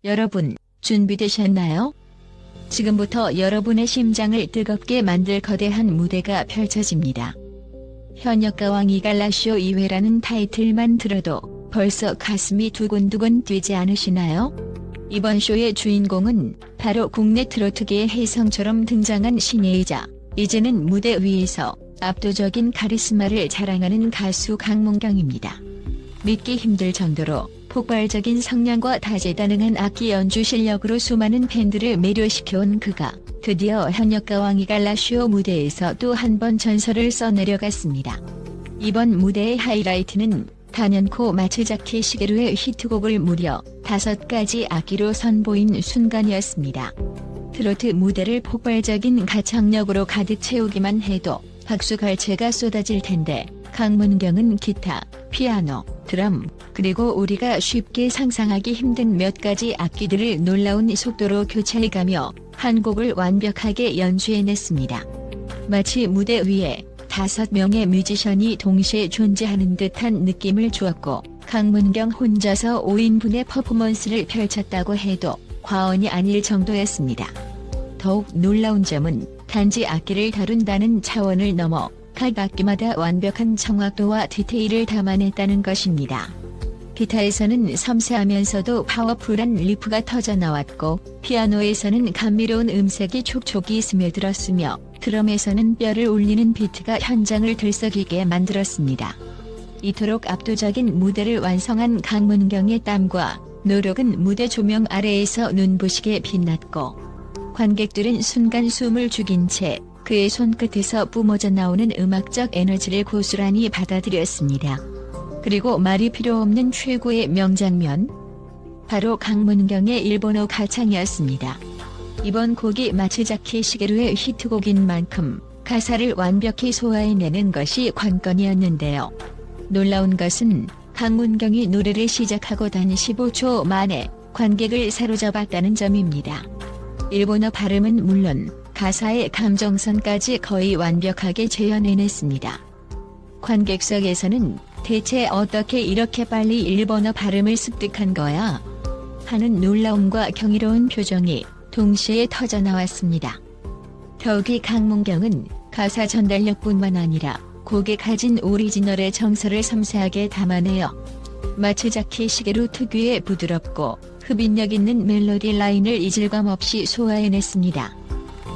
여러분, 준비되셨나요? 지금부터 여러분의 심장을 뜨겁게 만들 거대한 무대가 펼쳐집니다. 현역가왕 이갈라쇼 2회라는 타이틀만 들어도 벌써 가슴이 두근두근 뛰지 않으시나요? 이번 쇼의 주인공은 바로 국내 트로트계의 혜성처럼 등장한 신예이자 이제는 무대 위에서 압도적인 카리스마를 자랑하는 가수 강문경입니다. 믿기 힘들 정도로 폭발적인 성량과 다재다능한 악기 연주 실력으로 수많은 팬들을 매료시켜온 그가 드디어 현역가왕 이갈라쇼 무대에서 또 한 번 전설을 써내려갔습니다. 이번 무대의 하이라이트는 단연코 마츠자키 시게루의 히트곡을 무려 5가지 악기로 선보인 순간이었습니다. 트로트 무대를 폭발적인 가창력으로 가득 채우기만 해도 박수갈채가 쏟아질 텐데 강문경은 기타, 피아노, 드럼, 그리고 우리가 쉽게 상상하기 힘든 몇 가지 악기들을 놀라운 속도로 교차해가며 한 곡을 완벽하게 연주해냈습니다. 마치 무대 위에 5명의 뮤지션이 동시에 존재하는 듯한 느낌을 주었고 강문경 혼자서 5인분의 퍼포먼스를 펼쳤다고 해도 과언이 아닐 정도였습니다. 더욱 놀라운 점은 단지 악기를 다룬다는 차원을 넘어 각 악기마다 완벽한 정확도와 디테일을 담아냈다는 것입니다. 기타에서는 섬세하면서도 파워풀한 리프가 터져나왔고 피아노에서는 감미로운 음색이 촉촉이 스며들었으며 드럼에서는 뼈를 울리는 비트가 현장을 들썩이게 만들었습니다. 이토록 압도적인 무대를 완성한 강문경의 땀과 노력은 무대 조명 아래에서 눈부시게 빛났고 관객들은 순간 숨을 죽인 채 그의 손끝에서 뿜어져 나오는 음악적 에너지를 고스란히 받아들였습니다. 그리고 말이 필요 없는 최고의 명장면, 바로 강문경의 일본어 가창이었습니다. 이번 곡이 마츠자키 시게루의 히트곡인 만큼 가사를 완벽히 소화해내는 것이 관건이었는데요. 놀라운 것은 강문경이 노래를 시작하고 단 15초 만에 관객을 사로잡았다는 점입니다. 일본어 발음은 물론 가사의 감정선까지 거의 완벽하게 재현해냈습니다. 관객석에서는 대체 어떻게 이렇게 빨리 일본어 발음을 습득한 거야? 하는 놀라움과 경이로운 표정이 동시에 터져나왔습니다. 더욱이 강문경은 가사 전달력뿐만 아니라 곡에 가진 오리지널의 정서를 섬세하게 담아내어 마츠자키 시게루 특유의 부드럽고 흡인력 있는 멜로디 라인을 이질감 없이 소화해냈습니다.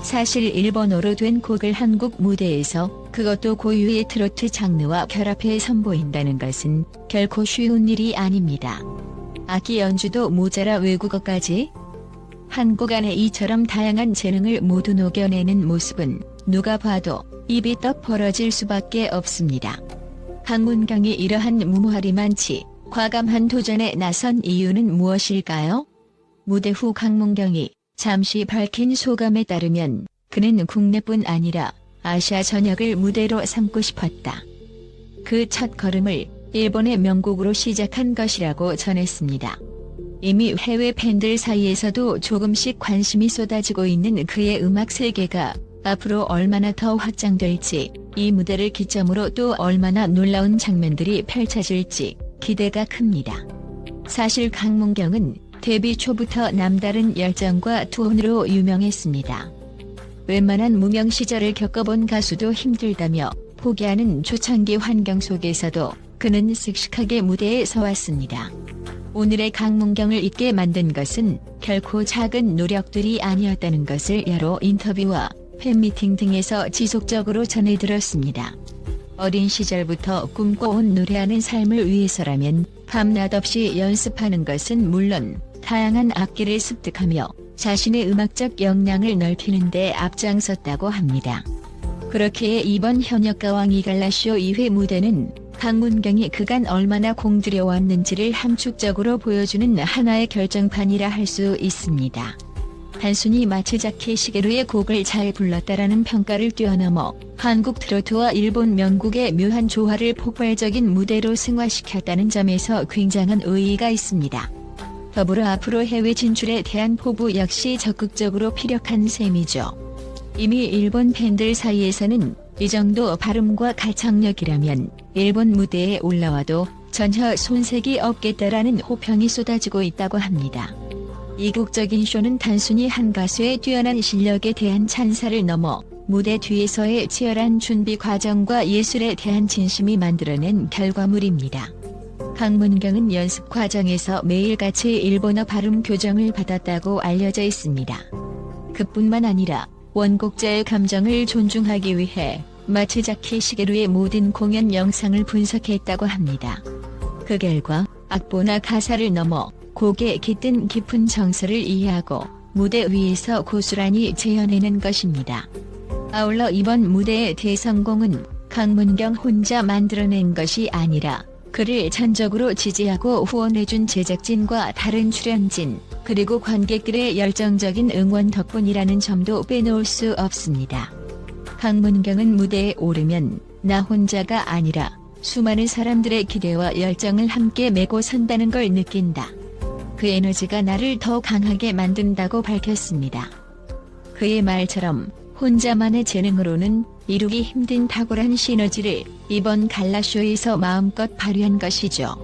사실 일본어로 된 곡을 한국 무대에서 그것도 고유의 트로트 장르와 결합해 선보인다는 것은 결코 쉬운 일이 아닙니다. 악기 연주도 모자라 외국어까지? 한 곡 안에 이처럼 다양한 재능을 모두 녹여내는 모습은 누가 봐도 입이 떡 벌어질 수밖에 없습니다. 강문경이 이러한 무모하리만치 과감한 도전에 나선 이유는 무엇일까요? 무대 후 강문경이 잠시 밝힌 소감에 따르면 그는 국내뿐 아니라 아시아 전역을 무대로 삼고 싶었다. 그 첫 걸음을 일본의 명곡으로 시작한 것이라고 전했습니다. 이미 해외 팬들 사이에서도 조금씩 관심이 쏟아지고 있는 그의 음악 세계가 앞으로 얼마나 더 확장될지, 이 무대를 기점으로 또 얼마나 놀라운 장면들이 펼쳐질지 기대가 큽니다. 사실 강문경은 데뷔 초부터 남다른 열정과 투혼으로 유명했습니다. 웬만한 무명 시절을 겪어본 가수도 힘들다며 포기하는 초창기 환경 속에서도 그는 씩씩하게 무대에 서왔습니다. 오늘의 강문경을 잊게 만든 것은 결코 작은 노력들이 아니었다는 것을 여러 인터뷰와 팬미팅 등에서 지속적으로 전해들었습니다. 어린 시절부터 꿈꿔온 노래하는 삶을 위해서라면 밤낮 없이 연습하는 것은 물론 다양한 악기를 습득하며 자신의 음악적 역량을 넓히는 데 앞장섰다고 합니다. 그렇기에 이번 현역가왕 이갈라쇼 2회 무대는 강문경이 그간 얼마나 공들여왔는지를 함축적으로 보여주는 하나의 결정판이라 할 수 있습니다. 단순히 마츠자키 시게루의 곡을 잘 불렀다라는 평가를 뛰어넘어 한국 트로트와 일본 명곡의 묘한 조화를 폭발적인 무대로 승화시켰다는 점에서 굉장한 의의가 있습니다. 더불어 앞으로 해외 진출에 대한 포부 역시 적극적으로 피력한 셈이죠. 이미 일본 팬들 사이에서는 이 정도 발음과 가창력이라면 일본 무대에 올라와도 전혀 손색이 없겠다라는 호평이 쏟아지고 있다고 합니다. 이국적인 쇼는 단순히 한 가수의 뛰어난 실력에 대한 찬사를 넘어 무대 뒤에서의 치열한 준비 과정과 예술에 대한 진심이 만들어낸 결과물입니다. 강문경은 연습 과정에서 매일같이 일본어 발음 교정을 받았다고 알려져 있습니다. 그뿐만 아니라 원곡자의 감정을 존중하기 위해 마츠자키 시게루의 모든 공연 영상을 분석했다고 합니다. 그 결과 악보나 가사를 넘어 곡에 깃든 깊은 정서를 이해하고 무대 위에서 고스란히 재현해낸 것입니다. 아울러 이번 무대의 대성공은 강문경 혼자 만들어낸 것이 아니라 그를 전적으로 지지하고 후원해준 제작진과 다른 출연진, 그리고 관객들의 열정적인 응원 덕분이라는 점도 빼놓을 수 없습니다. 강문경은 무대에 오르면 나 혼자가 아니라 수많은 사람들의 기대와 열정을 함께 메고 선다는 걸 느낀다. 그 에너지가 나를 더 강하게 만든다고 밝혔습니다. 그의 말처럼 혼자만의 재능으로는 이루기 힘든 탁월한 시너지를 이번 갈라쇼에서 마음껏 발휘한 것이죠.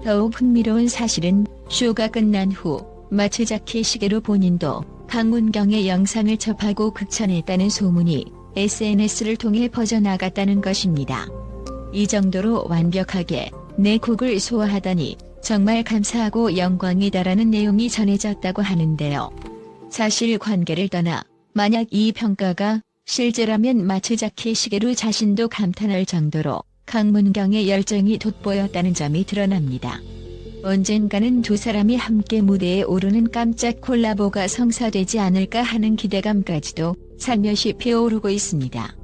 더욱 흥미로운 사실은 쇼가 끝난 후 마츠자키 시게루 본인도 강문경의 영상을 접하고 극찬했다는 소문이 SNS를 통해 퍼져나갔다는 것입니다. 이 정도로 완벽하게 내 곡을 소화하다니 정말 감사하고 영광이다라는 내용이 전해졌다고 하는데요. 사실관계를 떠나 만약 이 평가가 실제라면 마츠자키 시게루 자신도 감탄할 정도로 강문경의 열정이 돋보였다는 점이 드러납니다. 언젠가는 두 사람이 함께 무대에 오르는 깜짝 콜라보가 성사되지 않을까 하는 기대감까지도 살며시 피어오르고 있습니다.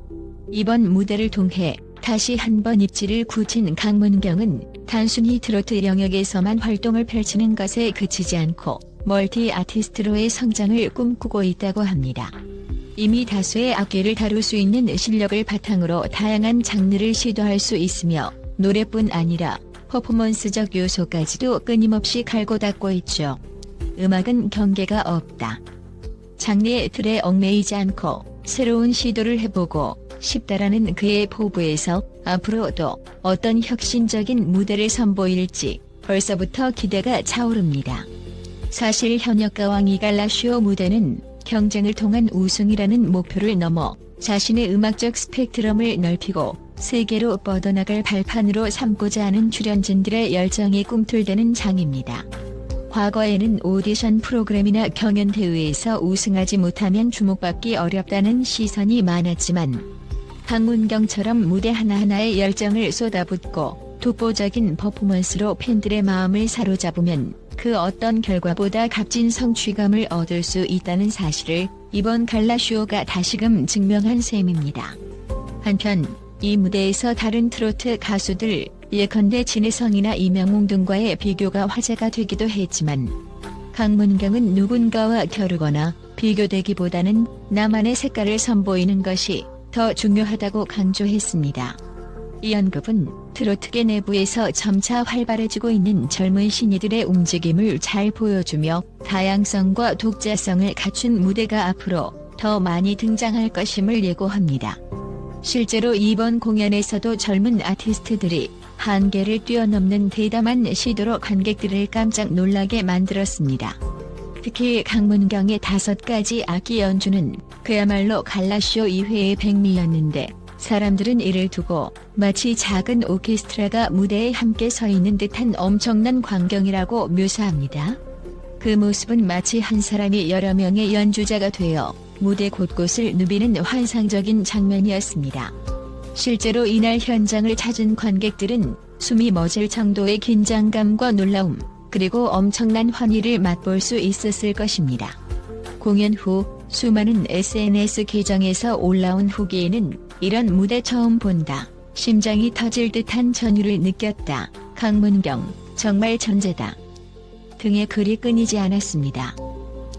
이번 무대를 통해 다시 한번 입지를 굳힌 강문경은 단순히 트로트 영역에서만 활동을 펼치는 것에 그치지 않고 멀티 아티스트로의 성장을 꿈꾸고 있다고 합니다. 이미 다수의 악기를 다룰 수 있는 실력을 바탕으로 다양한 장르를 시도할 수 있으며 노래뿐 아니라 퍼포먼스적 요소까지도 끊임없이 갈고 닦고 있죠. 음악은 경계가 없다. 장르의 틀에 얽매이지 않고 새로운 시도를 해보고 싶다라는 그의 포부에서 앞으로도 어떤 혁신적인 무대를 선보일지 벌써부터 기대가 차오릅니다. 사실 현역가왕 이갈라쇼 무대는 경쟁을 통한 우승이라는 목표를 넘어 자신의 음악적 스펙트럼을 넓히고 세계로 뻗어나갈 발판으로 삼고자 하는 출연진들의 열정이 꿈틀대는 장입니다. 과거에는 오디션 프로그램이나 경연대회에서 우승하지 못하면 주목받기 어렵다는 시선이 많았지만 강문경처럼 무대 하나하나에 열정을 쏟아붓고 독보적인 퍼포먼스로 팬들의 마음을 사로잡으면 그 어떤 결과보다 값진 성취감을 얻을 수 있다는 사실을 이번 갈라쇼가 다시금 증명한 셈입니다. 한편 이 무대에서 다른 트로트 가수들 예컨대 진혜성이나 이명웅 등과의 비교가 화제가 되기도 했지만 강문경은 누군가와 겨루거나 비교되기보다는 나만의 색깔을 선보이는 것이 더 중요하다고 강조했습니다. 이 언급은 트로트계 내부에서 점차 활발해지고 있는 젊은 신예들의 움직임을 잘 보여주며 다양성과 독자성을 갖춘 무대가 앞으로 더 많이 등장할 것임을 예고합니다. 실제로 이번 공연에서도 젊은 아티스트들이 한계를 뛰어넘는 대담한 시도로 관객들을 깜짝 놀라게 만들었습니다. 특히 강문경의 5가지 악기 연주는 그야말로 갈라쇼 이회의 백미였는데 사람들은 이를 두고 마치 작은 오케스트라가 무대에 함께 서 있는 듯한 엄청난 광경이라고 묘사합니다. 그 모습은 마치 한 사람이 여러 명의 연주자가 되어 무대 곳곳을 누비는 환상적인 장면이었습니다. 실제로 이날 현장을 찾은 관객들은 숨이 멎을 정도의 긴장감과 놀라움, 그리고 엄청난 환희를 맛볼 수 있었을 것입니다. 공연 후 수많은 SNS 계정에서 올라온 후기에는 이런 무대 처음 본다, 심장이 터질 듯한 전율을 느꼈다, 강문경 정말 천재다 등의 글이 끊이지 않았습니다.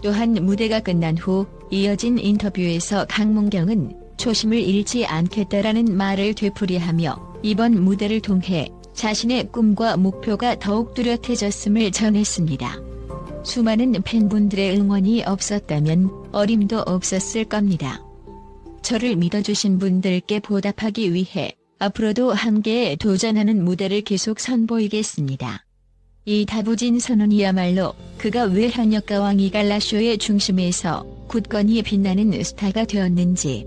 또한 무대가 끝난 후 이어진 인터뷰에서 강문경은 초심을 잃지 않겠다라는 말을 되풀이하며 이번 무대를 통해 자신의 꿈과 목표가 더욱 뚜렷해졌음을 전했습니다. 수많은 팬분들의 응원이 없었다면 어림도 없었을 겁니다. 저를 믿어주신 분들께 보답하기 위해 앞으로도 한계에 도전하는 무대를 계속 선보이겠습니다. 이 다부진 선언이야말로 그가 왜 현역가왕 이갈라쇼의 중심에서 굳건히 빛나는 스타가 되었는지,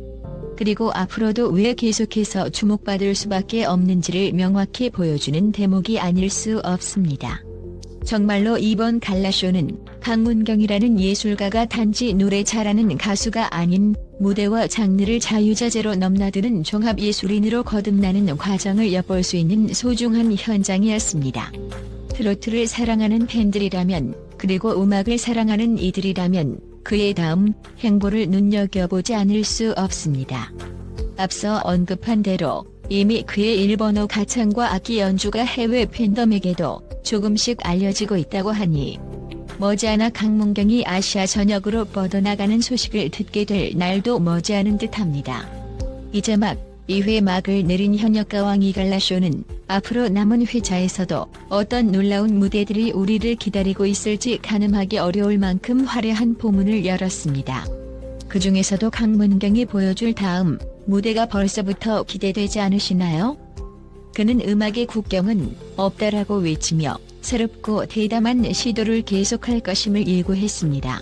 그리고 앞으로도 왜 계속해서 주목받을 수밖에 없는지를 명확히 보여주는 대목이 아닐 수 없습니다. 정말로 이번 갈라쇼는 강문경이라는 예술가가 단지 노래 잘하는 가수가 아닌 무대와 장르를 자유자재로 넘나드는 종합예술인으로 거듭나는 과정을 엿볼 수 있는 소중한 현장이었습니다. 트로트를 사랑하는 팬들이라면, 그리고 음악을 사랑하는 이들이라면 그의 다음 행보를 눈여겨보지 않을 수 없습니다. 앞서 언급한 대로 이미 그의 일본어 가창과 악기 연주가 해외 팬덤에게도 조금씩 알려지고 있다고 하니 머지않아 강문경이 아시아 전역으로 뻗어나가는 소식을 듣게 될 날도 머지않은 듯합니다. 이제 막 2회 막을 내린 현역가왕 이갈라쇼는 앞으로 남은 회차에서도 어떤 놀라운 무대들이 우리를 기다리고 있을지 가늠하기 어려울 만큼 화려한 포문을 열었습니다. 그 중에서도 강문경이 보여줄 다음 무대가 벌써부터 기대되지 않으시나요? 그는 음악의 국경은 없다라고 외치며 새롭고 대담한 시도를 계속할 것임을 예고했습니다.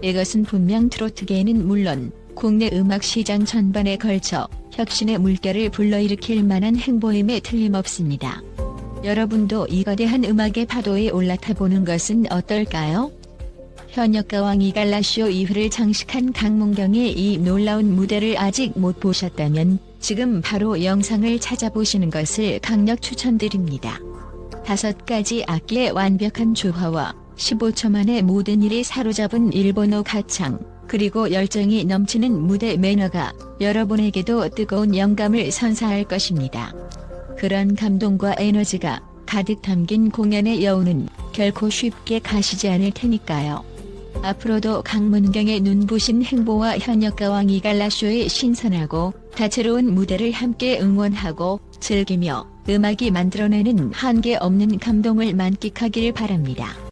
이것은 분명 트로트계에는 물론 국내 음악 시장 전반에 걸쳐 혁신의 물결을 불러일으킬 만한 행보임에 틀림없습니다. 여러분도 이 거대한 음악의 파도에 올라타 보는 것은 어떨까요? 현역가왕 이갈라쇼 2회를 장식한 강문경의 이 놀라운 무대를 아직 못 보셨다면 지금 바로 영상을 찾아보시는 것을 강력 추천드립니다. 5가지 악기의 완벽한 조화와 15초 만에 모든 일이 사로잡은 일본어 가창, 그리고 열정이 넘치는 무대 매너가 여러분에게도 뜨거운 영감을 선사할 것입니다. 그런 감동과 에너지가 가득 담긴 공연의 여운은 결코 쉽게 가시지 않을 테니까요. 앞으로도 강문경의 눈부신 행보와 현역가왕 이갈라쇼의 신선하고 다채로운 무대를 함께 응원하고 즐기며 음악이 만들어내는 한계 없는 감동을 만끽하길 바랍니다.